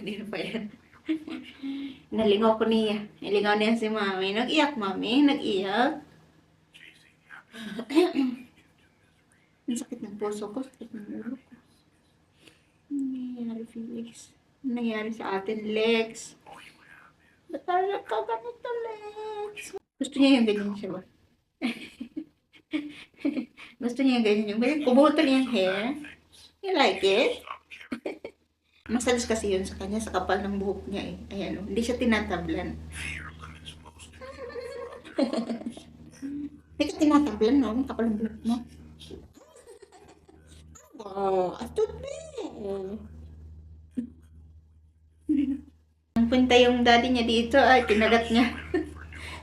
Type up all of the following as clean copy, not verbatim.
Hindi pa yan. Nalingaw ko niya. Nalingaw niya si mami. Nag-iyak, mami. Nag-iyak. Ang sakit ng puso ko. Sakit ng ulo ko. Ano nangyayari, Felix? Ano nangyayari sa atin, Lex? Ba't tayo nagkaganito, Lex? Gusto niya yung ganyan siya ba? Gusto niya yung ganyan yung ganyan. Kubuto niya yung hair. You like it? Masalis kasi yun sa kanya, sa kapal ng buhok niya eh. Ayan o, hindi siya tinatablan. Hindi ka tinatablan, no? Ang kapal ng buhok mo. Oh, atut Ang punta yung daddy niya dito, ay, kinagat niya.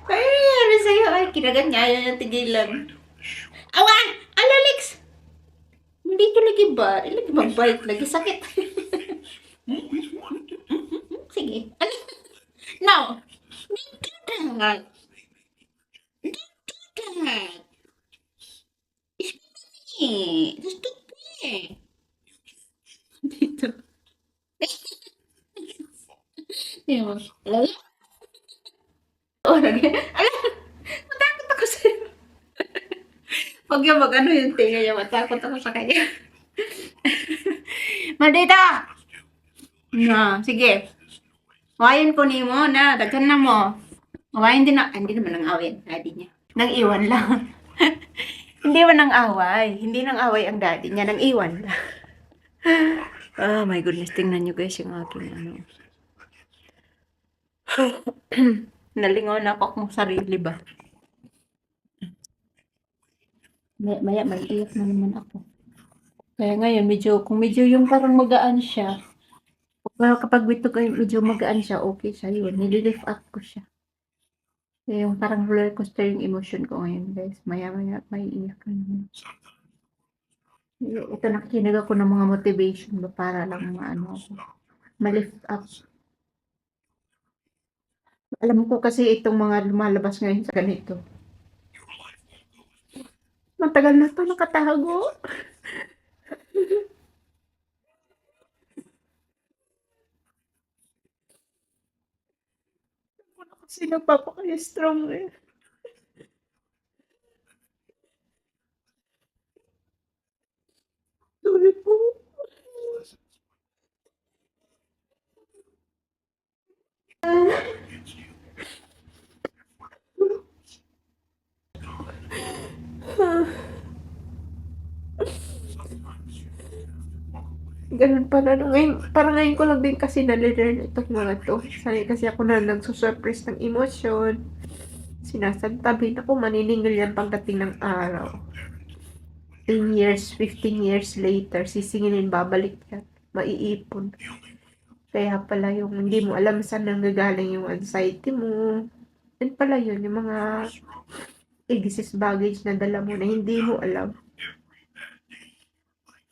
Ay, nangyari sa'yo? Ay, kinagat niya, ayaw niya tigilan. Awa! Alalix! Hindi ito lagi ba? Lagi mag-bite, lagi sakit. Sige. Ano? No! Don't do that! Don't do that! It's me! Just do me! Dito. Yan mo. Alala? Oh, lagi. Ala! Matakot ako sa'yo. Huwag yung mag-ano yung tinga niya. Matakot ako sa kanya. Maldita! Na, sige. Awayin ko ni mo na. Daghan na mo. Awayin din na. Hindi naman nang awin. Daddy niya. Nang iwan lang. Hindi man nang away. Hindi nang away ang daddy niya. Nang iwan lang. Oh my goodness. Tingnan nyo guys yung aking ano. Nalingaw na ako kung sarili ba. Maya may iyak na naman ako. Kaya ngayon, kung medyo yung parang magaan siya, pero kapag medyo magaan siya, okay siya yun. Nililift up ko siya. Kaya yung parang roller coaster yung emotion ko ngayon, guys. Maya may iyak na naman. Ito nakikinig ako ng mga motivation ba para lang maano ako. Ma-lift up. Alam ko kasi itong mga lumalabas ngayon sa ganito. Matagal na to nakatago. Kasi nagpapaka-strong eh. Sorry po. Ganun pala. No? Ngayon, parang ngayon ko lang din kasi nalilern itong mga to. Sanay kasi ako na nagsusurprise ng emosyon. Sinasantabi na kung maniningil yan pagdating ng araw. 10 years, 15 years later, sisinginin, babalik yan. Maiipon. Kaya pala yung hindi mo alam saan nanggagaling yung anxiety mo. Yan pala yun, yung mga excess baggage na dala mo na hindi mo alam.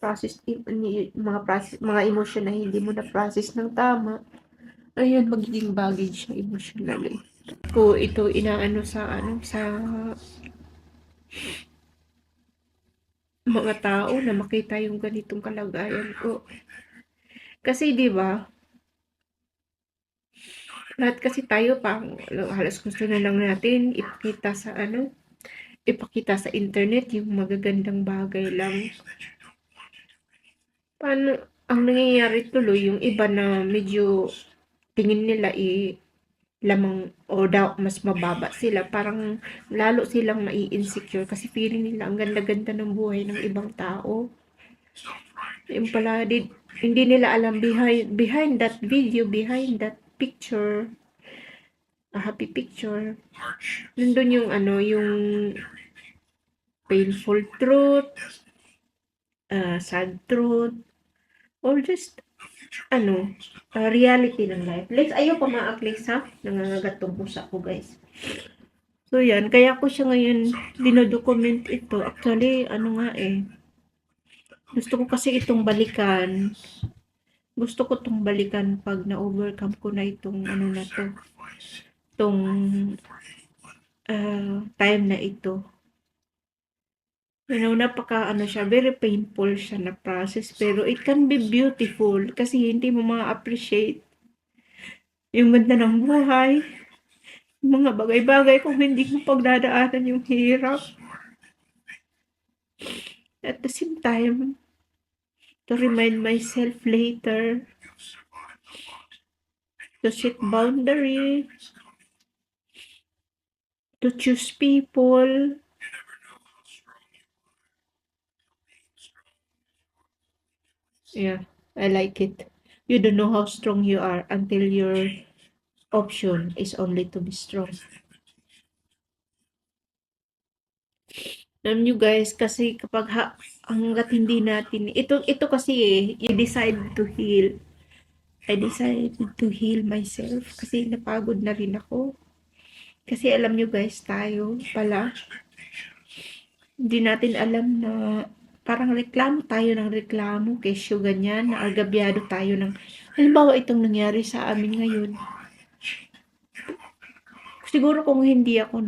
Mga emosyon na hindi mo na-process ng tama. Ayun, magiging baggage siya emotionally. Ko ito inaano sa mga tao na makita yung ganitong kalagayan ko. Kasi 'di ba? Lahat kasi tayo halos gusto na lang natin ipakita sa internet yung magagandang bagay lang. Paano ang nangyayari tuloy yung iba na medyo tingin nila lamang o daw mas mababa sila, parang lalo silang mai-insecure kasi feeling nila ang ganda-ganda ng buhay ng ibang tao. Yung pala, hindi nila alam behind that video, behind that picture, a happy picture, nandun yung yung painful truth, sad truth, or just reality ng life. Lex, ayaw pa ma-Lex ha? Nangangagat tong pusa ko guys. So yan, kaya ko siya ngayon dinodocument ito. Actually, gusto ko kasi itong balikan. Gusto ko itong balikan pag na-overcome ko na itong na to. Itong time na ito. Napaka siya, very painful siya na process, pero it can be beautiful kasi hindi mo ma-appreciate yung ganda ng buhay, yung mga bagay-bagay kung hindi ko pagdadaanan yung hirap. At the same time, to remind myself later to set boundary, to choose people. Yeah, I like it. You don't know how strong you are until your option is only to be strong. Alam nyo guys, kasi kapag hanggat hindi natin, ito kasi you decide to heal. I decided to heal myself kasi napagod na rin ako. Kasi alam nyo guys, tayo pala, hindi natin alam na parang reklamo tayo ng reklamo, kesyo ganyan, naagabyado tayo ng, halimbawa itong nangyari sa amin ngayon. Siguro kung hindi ako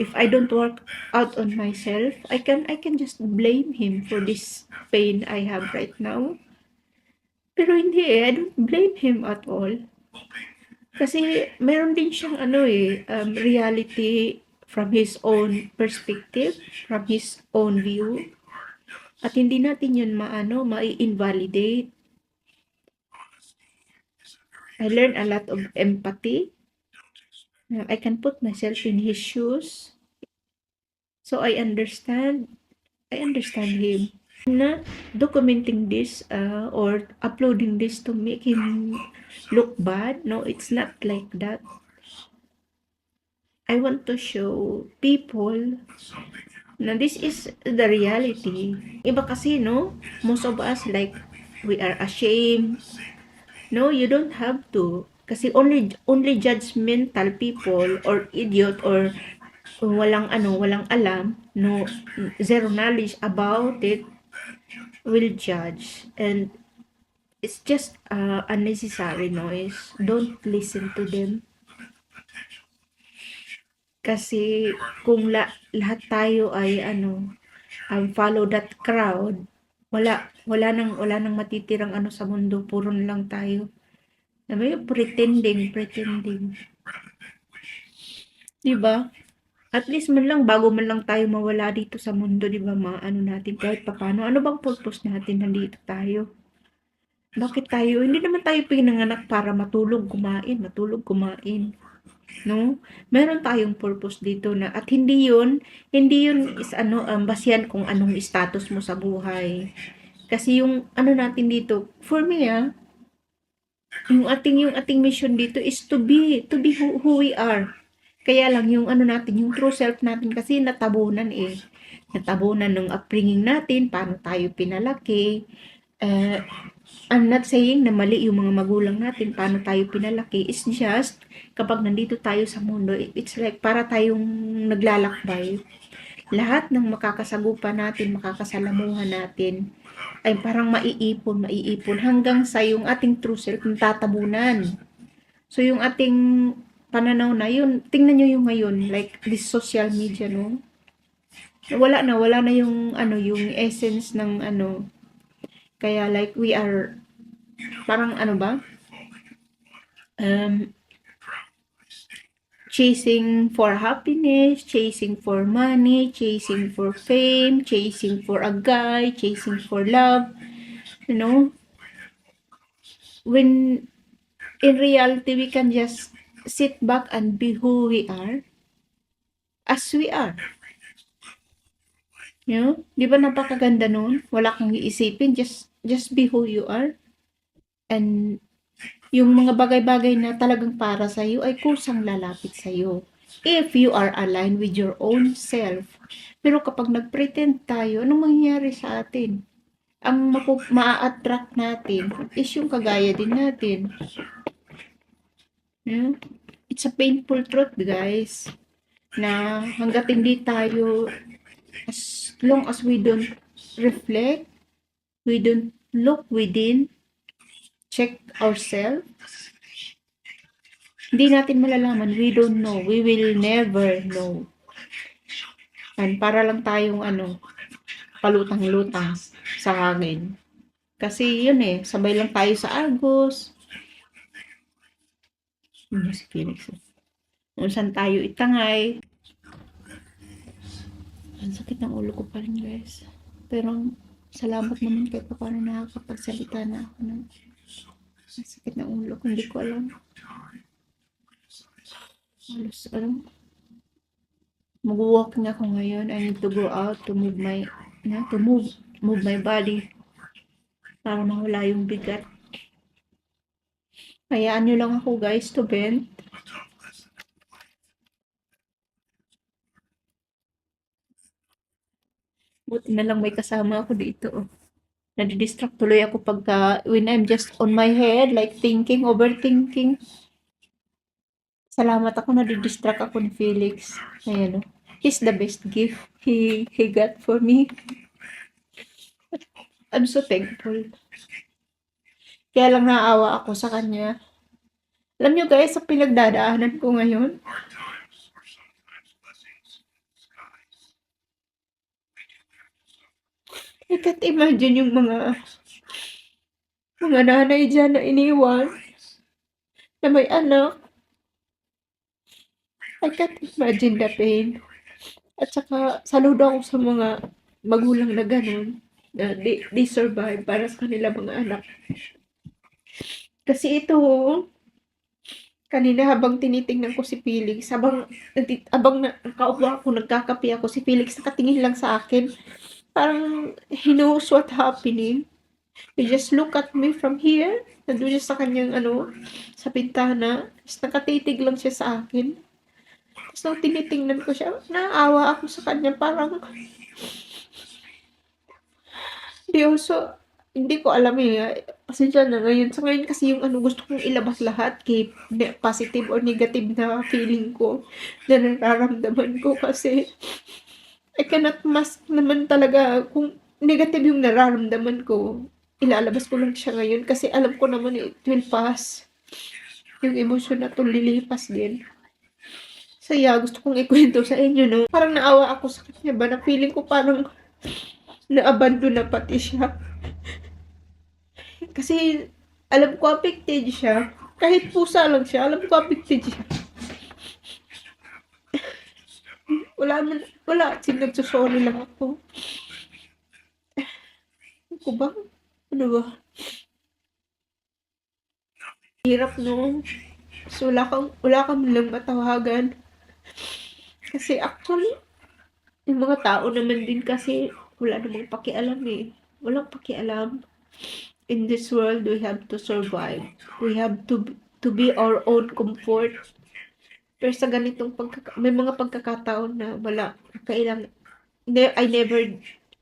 if I don't work out on myself, I can just blame him for this pain I have right now. Pero hindi I don't blame him at all. Kasi meron din siyang reality from his own perspective, from his own view. At hindi natin yun mai-invalidate. I learned a lot of empathy. I can put myself in his shoes. So I understand him. Na documenting this or uploading this to make him look bad. No, it's not like that. I want to show people na this is the reality. Iba kasi, no? Most of us, like, we are ashamed. No, you don't have to. Kasi only judgmental people or idiot or walang alam, no, zero knowledge about it will judge. And it's just unnecessary noise. Don't listen to them. Kasi kung lahat tayo ay follow that crowd, wala nang matitirang sa mundo, puro na lang tayo. Sabi, pretending. 'Di ba? At least man lang bago man lang tayo mawala dito sa mundo, 'di ba? Natin kahit papaano. Ano bang purpose natin nandito tayo? Bakit tayo? Hindi naman tayo pinanganak para matulog, kumain. No? Meron tayong purpose dito na at hindi yun is basihan kung anong status mo sa buhay. Kasi yung natin dito, for me yung ating mission dito is to be who we are. Kaya lang yung natin, yung true self natin kasi natabunan ng upbringing natin, paano tayo pinalaki. I'm not saying na mali yung mga magulang natin, paano tayo pinalaki. It's just, kapag nandito tayo sa mundo, it's like para tayong naglalakbay. Lahat ng makakasagupan natin, makakasalamuhan natin, ay parang maiipon hanggang sa yung ating true self tatabunan. So yung ating pananaw na yun, tingnan nyo yung ngayon, like this social media, no? Wala na yung yung essence ng kaya like we are parang chasing for happiness, chasing for money, chasing for fame, chasing for a guy, chasing for love, you know? When in reality we can just sit back and be who we are as we are. You know? Di ba napakaganda nun? Wala kang iisipin, just be who you are. And yung mga bagay-bagay na talagang para sa iyo ay kusang lalapit sa iyo if you are aligned with your own self. Pero kapag nag-pretend tayo, anong mangyayari sa atin? Ang ma-attract natin is yung kagaya din natin. Yeah? It's a painful truth, guys, na hanggat hindi tayo, as long as we don't reflect, we don't look within, check ourselves, hindi natin malalaman. We don't know. We will never know. And para lang tayong palutang-lutang sa hangin. Kasi yun sabay lang tayo sa agos. Yun yung si Felix. Kung saan tayo itangay. Ang sakit ng ulo ko pa rin, guys. Pero, salamat naman kahit pa paano nakakapagsalita na ako ng ang sakit ng ulo ko. Hindi ko alam. Halos, mag-walking ako ngayon. I need to go out to move move my body para mawala yung bigat. Hayaan nyo lang ako, guys, to vent. Buti na lang may kasama ako dito. Oh. Nadidistract tuloy ako pagka when I'm just on my head, like thinking, overthinking. Salamat ako nadidistract ako ni Felix. Ayan, oh. He's the best gift he got for me. I'm so thankful. Kaya lang naawa ako sa kanya. Alam nyo guys, sa pinagdadaanan ko ngayon, I can't imagine yung mga nanay dyan na iniwan, na may anak. I can't imagine the pain. At saka, saludo ako sa mga magulang na ganun, na they survive para sa kanila mga anak. Kasi ito, kanina habang tinitingnan ko si Felix, habang nakaupo ako, nagkakape ako, si Felix nakatingin lang sa akin. Parang he knows what happening. He just look at me from here. Nandun siya sa kanyang sa pintana. Tapos nakatitig lang siya sa akin. Tapos nung tinitingnan ko siya, naawa ako sa kanya. Parang, di also, hindi ko alam eh. Pasensya na ngayon. So ngayon kasi yung gusto kong ilabas lahat kay positive or negative na feeling ko na nararamdaman ko kasi I cannot mask naman talaga kung negative yung nararamdaman ko. Ilalabas ko lang siya ngayon kasi alam ko naman it will pass. Yung emosyon na to lilipas din. So yeah, gusto kong ikwento sa inyo, no? Parang naawa ako sa kanya ba na feeling ko parang na-abandon na pati siya. Kasi alam ko affected siya. Kahit pusa lang siya, alam ko affected siya. Wala. Nagsusorry lang ako. Ako ba? Ano ba? Hirap, no? So, wala kang lang matawagan. Kasi actually, yung mga tao naman din kasi wala namang pakialam eh. Walang pakialam. In this world, we have to survive. We have to be our own comfort. Pero sa ganitong may mga pagkakataon na wala. I never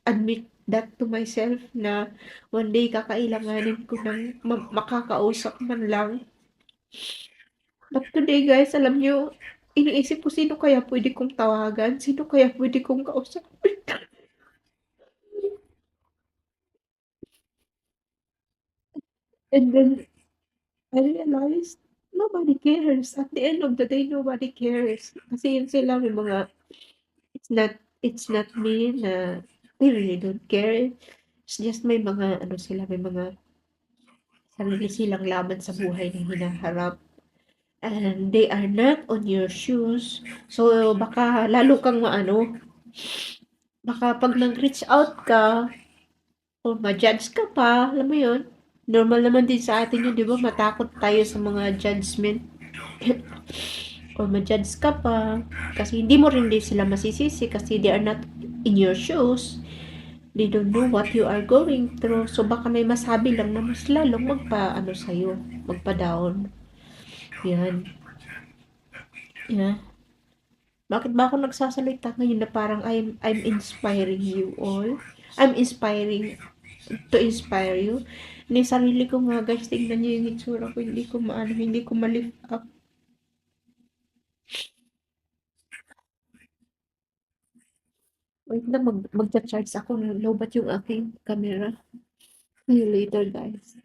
admit that to myself na one day kakailanganin ko ng makakausap man lang. But today guys, alam nyo, iniisip ko sino kaya pwede kong tawagan, sino kaya pwede kong kausapin. And then, I realized, nobody cares. At the end of the day, nobody cares. Kasi yun sila, may mga, it's not me na they really don't care. It's just may mga, may mga sarili silang laban sa buhay na hinaharap. And they are not on your shoes. So, baka lalo kang baka pag nag-reach out ka, o ma-judge ka pa, alam mo yun, normal naman din sa atin yun, di ba? Matakot tayo sa mga judgment. O ma-judge ka pa, kasi hindi mo rin din sila masisisi kasi they are not in your shoes. They don't know what you are going through. So, baka may masabi lang na mas lalong sa'yo, magpa-down. Yan. Yeah. Bakit ba ako nagsasalita ngayon na parang I'm inspiring you all? I'm inspiring to inspire you. Ni sarili ko nga guys, tingnan niyo yung itsura ko, hindi ko ma-lift up. Wait na, mag-charge ako, low bat yung aking camera. See you later guys.